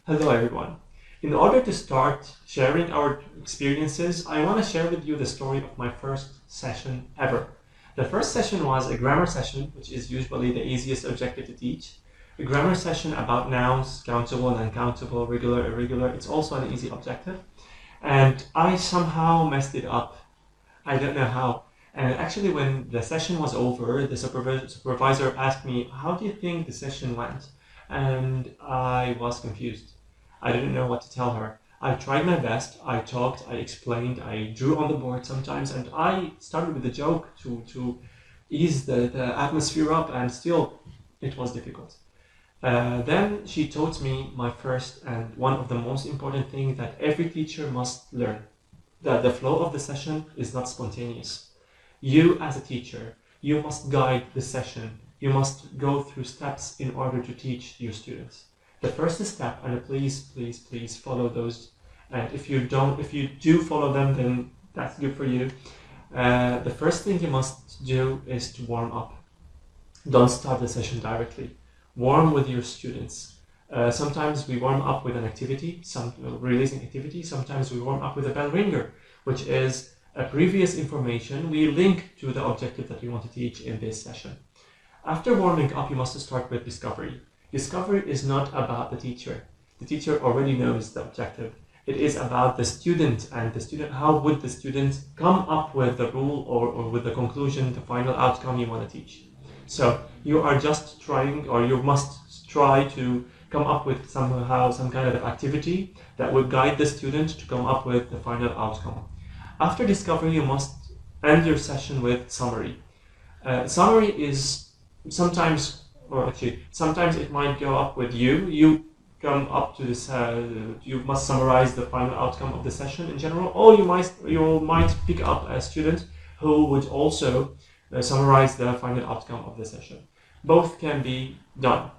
Hello everyone. In order to start sharing our experiences, I want to share with you the story of my first session ever. The first session was a grammar session, which is usually the easiest objective to teach. A grammar session about nouns, countable, uncountable, regular, irregular. It's also an easy objective. And I somehow messed it up. I don't know how. And actually, when the session was over, the supervisor asked me, "How do you think the session went?" And I was confused. I didn't know what to tell her. I tried my best. I talked, I explained, I drew on the board sometimes, and I started with a joke to ease the atmosphere up, and still, it was difficult. Then she taught me my first and one of the most important things that every teacher must learn, that the flow of the session is not spontaneous. You, as a teacher, you must guide the session. You must go through steps in order to teach your students. The first step, and please follow those. And if you do follow them, then that's good for you. The first thing you must do is to warm up. Don't start the session directly. Warm with your students. Sometimes we warm up with an activity, releasing activity. Sometimes we warm up with a bell ringer, which is a previous information we link to the objective that we want to teach in this session. After warming up, you must start with discovery. Discovery is not about the teacher. The teacher already knows the objective. It is about the student, and how would the student come up with the rule or with the conclusion, the final outcome you want to teach. So you are just trying, or you must try to come up with some kind of activity that will guide the student to come up with the final outcome. After discovery, you must end your session with summary. Summary is sometimes it might go up with you come up to this, you must summarize the final outcome of the session in general, or you might pick up a student who would also summarize the final outcome of the session. Both can be done.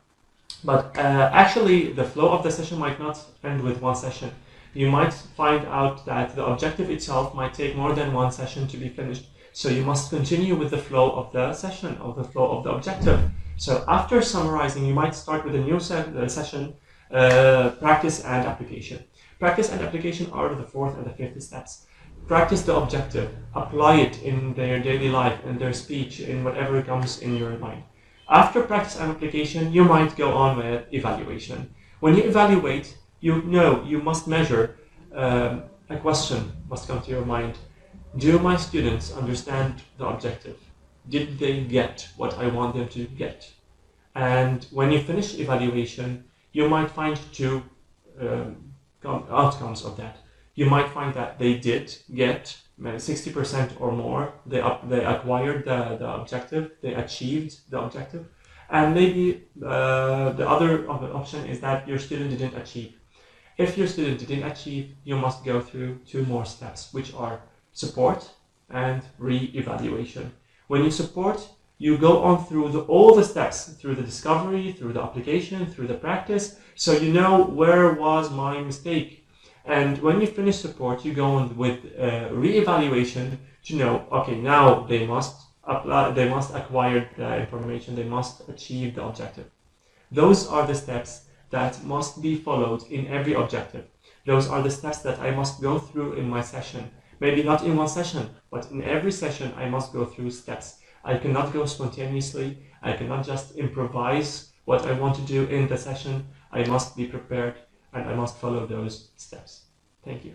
But actually, the flow of the session might not end with one session. You might find out that the objective itself might take more than one session to be finished. So you must continue with the flow of the session, or the flow of the objective. So after summarizing, you might start with a new session, practice and application. Practice and application are the fourth and the fifth steps. Practice the objective, apply it in their daily life, in their speech, in whatever comes in your mind. After practice and application, you might go on with evaluation. When you evaluate, you must measure. A question must come to your mind. Do my students understand the objective? Did they get what I want them to get? And when you finish evaluation, you might find two outcomes of that. You might find that they did get 60% or more. They acquired the objective. They achieved the objective. And maybe the other option is that your student didn't achieve. If your student didn't achieve, you must go through two more steps, which are support and re-evaluation. When you support, you go on through all the steps, through the discovery, through the application, through the practice, so you know where was my mistake. And when you finish support, you go on with re-evaluation to know, okay, now they must acquire the information, they must achieve the objective. Those are the steps that must be followed in every objective. Those are the steps that I must go through in my session. Maybe not in one session, but in every session I must go through steps. I cannot go spontaneously. I cannot just improvise what I want to do in the session. I must be prepared, and I must follow those steps. Thank you.